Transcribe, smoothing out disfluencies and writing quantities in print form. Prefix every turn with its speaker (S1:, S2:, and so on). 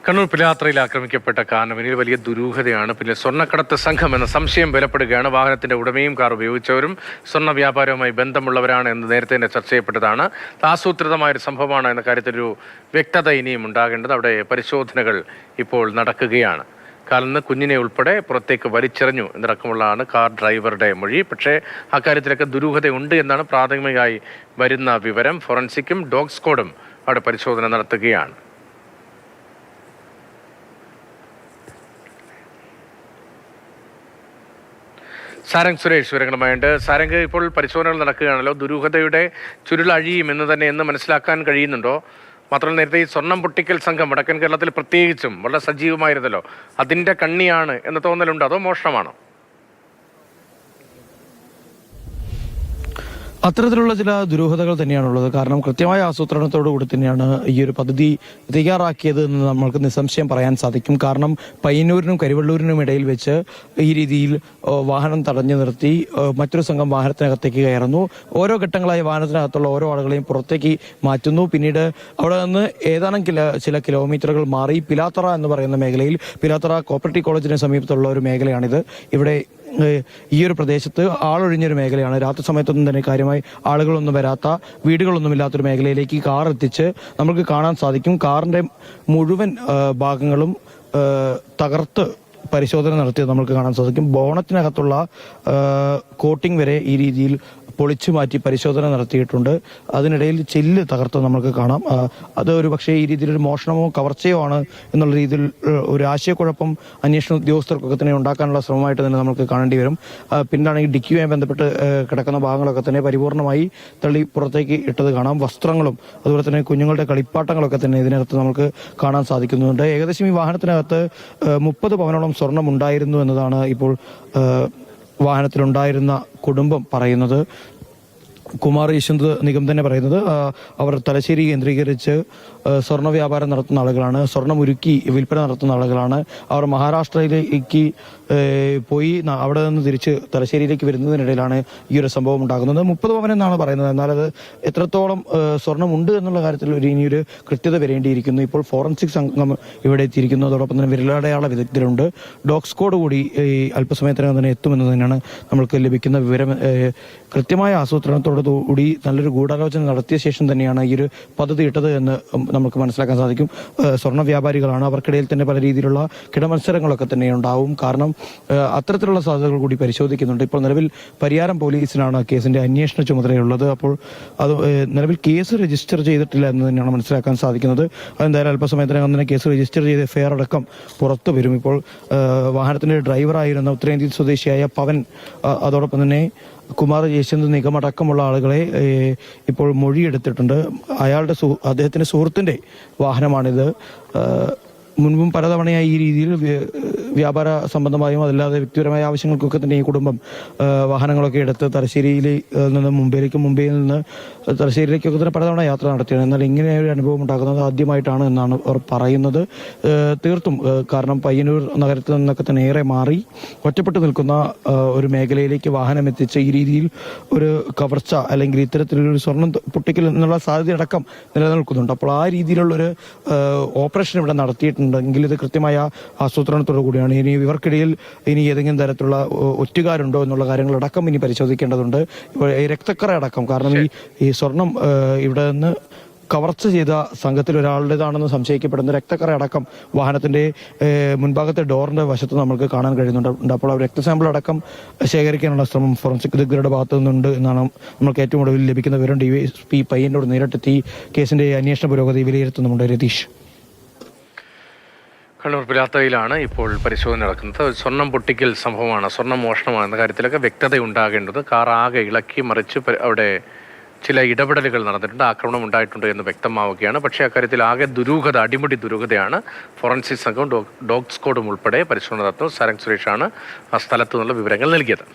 S1: കണ്ണൂർ പിലാത്രയിൽ ആക്രമിക്കപ്പെട്ട കാറിന് പിന്നിൽ വലിയ ദുരൂഹതയാണ്. പിന്നെ സ്വർണ്ണക്കടത്ത് സംഘം എന്ന സംശയം ബലപ്പെടുകയാണ്. വാഹനത്തിന്റെ ഉടമയും കാർ ഉപയോഗിച്ചവരും സ്വർണ്ണ വ്യാപാരവുമായി ബന്ധമുള്ളവരാണ് എന്ന് നേരത്തെ തന്നെ ചർച്ച ചെയ്യപ്പെട്ടതാണ്. ആസൂത്രിതമായൊരു സംഭവമാണ് എന്ന കാര്യത്തിലൊരു വ്യക്തത ഇനിയും ഉണ്ടാകേണ്ടത്. അവിടെ പരിശോധനകൾ ഇപ്പോൾ നടക്കുകയാണ്. കാറിൽ നിന്ന് കുഞ്ഞിനെ ഉൾപ്പെടെ പുറത്തേക്ക് വലിച്ചെറിഞ്ഞു എന്നടക്കമുള്ളതാണ് കാർ ഡ്രൈവറുടെ മൊഴി. പക്ഷേ അക്കാര്യത്തിലൊക്കെ ദുരൂഹതയുണ്ട് എന്നാണ് പ്രാഥമികമായി വരുന്ന വിവരം. ഫോറൻസിക്കും ഡോഗ് സ്ക്വാഡും അവിടെ പരിശോധന നടത്തുകയാണ്. സാരംഗ് സുരേഷ് വിവരങ്ങളുമായുണ്ട്. സാരംഗ്, ഇപ്പോൾ പരിശോധനകൾ നടക്കുകയാണല്ലോ. ദുരൂഹതയുടെ ചുരുളഴിയും എന്ന് തന്നെ എന്ന് മനസ്സിലാക്കാൻ കഴിയുന്നുണ്ടോ? മാത്രമല്ല, നേരത്തെ ഈ സ്വർണം പൊട്ടിക്കൽ സംഘം വടക്കൻ കേരളത്തിൽ പ്രത്യേകിച്ചും വളരെ സജീവമായിരുന്നല്ലോ. അതിൻ്റെ കണ്ണിയാണ് എന്ന് തോന്നലുണ്ടോ, അതോ മോഷണമാണോ?
S2: അത്തരത്തിലുള്ള ചില ദുരൂഹതകൾ തന്നെയാണുള്ളത്. കാരണം കൃത്യമായ ആസൂത്രണത്തോടു കൂടി തന്നെയാണ് ഈ ഒരു പദ്ധതി തയ്യാറാക്കിയത് എന്ന് നമ്മൾക്ക് നിസ്സംശയം പറയാൻ സാധിക്കും. കാരണം പയ്യന്നൂരിനും കരിവള്ളൂരിനും ഇടയിൽ വെച്ച് ഈ രീതിയിൽ വാഹനം തടഞ്ഞു നിർത്തി മറ്റൊരു സംഘം വാഹനത്തിനകത്തേക്ക് കയറുന്നു. ഓരോ ഘട്ടങ്ങളായി വാഹനത്തിനകത്തുള്ള ഓരോ ആളുകളെയും പുറത്തേക്ക് മാറ്റുന്നു. പിന്നീട് അവിടെ നിന്ന് ഏതാനും ചില കിലോമീറ്ററുകൾ മാറി പിലാത്തറ എന്ന് പറയുന്ന മേഖലയിൽ, പിലാത്തറ കോപ്പറേറ്റീവ് കോളേജിന് സമീപത്തുള്ള ഒരു മേഖലയാണിത്. ഇവിടെ ഈ ഒരു പ്രദേശത്ത് ആളൊഴിഞ്ഞൊരു മേഖലയാണ്. രാത്രി സമയത്തൊന്നും തന്നെ കാര്യമായി ആളുകളൊന്നും വരാത്ത, വീടുകളൊന്നും ഇല്ലാത്തൊരു മേഖലയിലേക്ക് കാർ എത്തിച്ച് നമുക്ക് കാണാൻ സാധിക്കും. കാറിന്റെ മുഴുവൻ ഭാഗങ്ങളും തകർത്ത് പരിശോധന നടത്തിയത് നമുക്ക് കാണാൻ സാധിക്കും. ബോണറ്റിനകത്തുള്ള കോട്ടിംഗ് വരെ ഈ രീതിയിൽ പൊളിച്ചു മാറ്റി പരിശോധന നടത്തിയിട്ടുണ്ട്. അതിനിടയിൽ ചില്ല് തകർത്ത് നമുക്ക് കാണാം. അത് ഒരു പക്ഷേ ഈ രീതിയിൽ ഒരു മോഷണമോ കവർച്ചയോ ആണ് എന്നുള്ള രീതിയിൽ ഒരു ആശയക്കുഴപ്പം അന്വേഷണ ഉദ്യോഗസ്ഥർക്കൊക്കെ തന്നെ ഉണ്ടാക്കാനുള്ള ശ്രമമായിട്ട് തന്നെ നമുക്ക് കാണേണ്ടി വരും. പിന്നാണെങ്കിൽ ഡിക്കിയുമായി ബന്ധപ്പെട്ട് കിടക്കുന്ന ഭാഗങ്ങളൊക്കെ തന്നെ പരിപൂർണമായി തള്ളി പുറത്തേക്ക് ഇട്ടത് കാണാം. വസ്ത്രങ്ങളും അതുപോലെ തന്നെ കുഞ്ഞുങ്ങളുടെ കളിപ്പാട്ടങ്ങളൊക്കെ തന്നെ ഇതിനകത്ത് നമുക്ക് കാണാൻ സാധിക്കുന്നുണ്ട്. ഏകദേശം ഈ വാഹനത്തിനകത്ത് 30 പവനോളം സ്വർണം ഉണ്ടായിരുന്നു എന്നതാണ് ഇപ്പോൾ വാഹനത്തിലുണ്ടായിരുന്ന കുടുംബം പറയുന്നത്. കുമാർ യശ്വന്ത് നിഗം തന്നെ പറയുന്നത് അവർ തലശ്ശേരി കേന്ദ്രീകരിച്ച് സ്വർണ്ണ വ്യാപാരം നടത്തുന്ന ആളുകളാണ്, സ്വർണ്ണം ഉരുക്കി വിൽപ്പന നടത്തുന്ന ആളുകളാണ്. അവർ മഹാരാഷ്ട്രയിലേക്ക് പോയി അവിടെ നിന്ന് തിരിച്ച് തലശ്ശേരിയിലേക്ക് വരുന്നതിനിടയിലാണ് ഈ ഒരു സംഭവം ഉണ്ടാകുന്നത്. 30 പവൻ എന്നാണ് പറയുന്നത്. എന്നാൽ അത് എത്രത്തോളം സ്വർണം ഉണ്ട് എന്നുള്ള കാര്യത്തിൽ ഇനിയൊരു കൃത്യത വരേണ്ടിയിരിക്കുന്നു. ഇപ്പോൾ ഫോറൻസിക് സംഘം ഇവിടെ എത്തിയിരിക്കുന്നു. അതോടൊപ്പം തന്നെ വിരലടയാള വിദഗ്ധരുണ്ട്. ഡോഗ് സ്ക്വാഡ് കൂടി ഈ അല്പസമയത്തിനകം തന്നെ എത്തുമെന്ന് തന്നെയാണ് നമ്മൾക്ക് ലഭിക്കുന്ന വിവരം. കൃത്യമായ ആസൂത്രണത്തോടുകൂടി നല്ലൊരു ഗൂഢാലോചന നടത്തിയ ശേഷം തന്നെയാണ് ഈ ഒരു പദ്ധതി ഇട്ടത് എന്ന് നമുക്ക് മനസ്സിലാക്കാൻ സാധിക്കും. സ്വർണ്ണ വ്യാപാരികളാണ്, അവർക്കിടയിൽ തന്നെ പല രീതിയിലുള്ള കിടമത്സരങ്ങളൊക്കെ തന്നെ ഉണ്ടാവും. കാരണം അത്തരത്തിലുള്ള സാധ്യതകൾ കൂടി പരിശോധിക്കുന്നുണ്ട്. ഇപ്പോൾ നിലവിൽ പരിയാരം പോലീസിനാണ് കേസിന്റെ അന്വേഷണ ചുമതലയുള്ളത്. അപ്പോൾ അത് നിലവിൽ കേസ് രജിസ്റ്റർ ചെയ്തിട്ടില്ല എന്ന് തന്നെയാണ് മനസ്സിലാക്കാൻ സാധിക്കുന്നത്. അതെന്തായാലും അല്പസമയത്തിനകം തന്നെ കേസ് രജിസ്റ്റർ ചെയ്ത് എഫ്ഐആർ അടക്കം പുറത്തു വരും. ഇപ്പോൾ വാഹനത്തിന്റെ ഡ്രൈവറായിരുന്ന ഉത്തരേന്ത്യൻ സ്വദേശിയായ പവൻ, അതോടൊപ്പം തന്നെ കുമാർ യശ്വന്ത് നിഗം അടക്കമുള്ള ആളുകളെ ഇപ്പോൾ മൊഴിയെടുത്തിട്ടുണ്ട്. അദ്ദേഹത്തിന്റെ സുഹൃത്തിന്റെ വാഹനമാണിത്. മുൻപും പലതവണയായി ഈ രീതിയിൽ വ്യാപാര സംബന്ധമായും അതല്ലാതെ വ്യക്തിപരമായ ആവശ്യങ്ങൾക്കൊക്കെ തന്നെ ഈ കുടുംബം വാഹനങ്ങളൊക്കെ എടുത്ത് തലശ്ശേരിയിൽ നിന്ന് മുംബൈയിൽ നിന്ന് തലശ്ശേരിയിലേക്കൊക്കെ തന്നെ പലതവണ യാത്ര നടത്തിയാണ്. എന്നാൽ ഇങ്ങനെ ഒരു അനുഭവം ഉണ്ടാകുന്നത് ആദ്യമായിട്ടാണ് എന്നാണ് അവർ പറയുന്നത്. തീർത്തും കാരണം പയ്യന്നൂർ നഗരത്തിൽ നിന്നൊക്കെ തന്നെ ഏറെ മാറി ഒറ്റപ്പെട്ടു നിൽക്കുന്ന ഒരു മേഖലയിലേക്ക് വാഹനം എത്തിച്ച് ഈ രീതിയിൽ ഒരു കവർച്ച അല്ലെങ്കിൽ ഇത്തരത്തിലൊരു സ്വർണം പൊട്ടിക്കൽ എന്നുള്ള സാധ്യതയടക്കം നിലനിൽക്കുന്നുണ്ട്. അപ്പോൾ ആ രീതിയിലുള്ളൊരു ഓപ്പറേഷൻ ഇവിടെ നടത്തിയിട്ടുണ്ടെങ്കിൽ ഇത് കൃത്യമായ ആസൂത്രണത്തോടു കൂടിയാണ്. ഇനി ഇവർക്കിടയിൽ ഇനി ഏതെങ്കിലും തരത്തിലുള്ള ഒറ്റുകാരുണ്ടോ എന്നുള്ള കാര്യങ്ങളടക്കം ഇനി പരിശോധിക്കേണ്ടതുണ്ട്. രക്തക്കറ അടക്കം, കാരണം ഈ സ്വർണം ഇവിടെ നിന്ന് കവർച്ച ചെയ്ത സംഘത്തിൽ ഒരാളുടേതാണെന്ന് സംശയിക്കപ്പെടുന്ന രക്തക്കറ അടക്കം വാഹനത്തിന്റെ മുൻഭാഗത്തെ ഡോറിന്റെ വശത്ത് നമുക്ക് കാണാൻ കഴിയുന്നുണ്ട്. അപ്പോൾ രക്തസാമ്പിൾ അടക്കം ശേഖരിക്കാനുള്ള ശ്രമം ഫോറൻസിക് വിദഗ്ധരുടെ ഭാഗത്തു നിന്നുണ്ട് എന്നാണ് നമുക്ക് ഏറ്റവും ഒടുവിൽ ലഭിക്കുന്ന വിവരം. DYSP പയ്യന്നൂർ നേരിട്ടെത്തി കേസിന്റെ അന്വേഷണ പുരോഗതി വിലയിരുത്തുന്നുണ്ട്. രതീഷ്.
S1: കണ്ണൂർ പിലാത്തറയിലാണ് ഇപ്പോൾ പരിശോധന നടക്കുന്നത്. സ്വർണം പൊട്ടിക്കൽ സംഭവമാണ്, സ്വർണം മോഷണമാണെന്ന കാര്യത്തിലൊക്കെ വ്യക്തത ഉണ്ടാകേണ്ടത്. കാർ ആകെ ഇളക്കി മറിച്ച് അവിടെ ചില ഇടപെടലുകൾ നടന്നിട്ടുണ്ട്, ആക്രമണം ഉണ്ടായിട്ടുണ്ട് എന്ന് വ്യക്തമാവുകയാണ്. പക്ഷേ അക്കാര്യത്തിൽ ആകെ ദുരൂഹത, അടിമുടി ദുരൂഹതയാണ്. ഫോറൻസിക് സംഘം ഡോഗ് സ്ക്വാഡും ഉൾപ്പെടെ പരിശോധന നടത്തുന്നു. സാരംഗ് സുരേഷാണ് ആ സ്ഥലത്തു നിന്നുള്ള വിവരങ്ങൾ നൽകിയത്.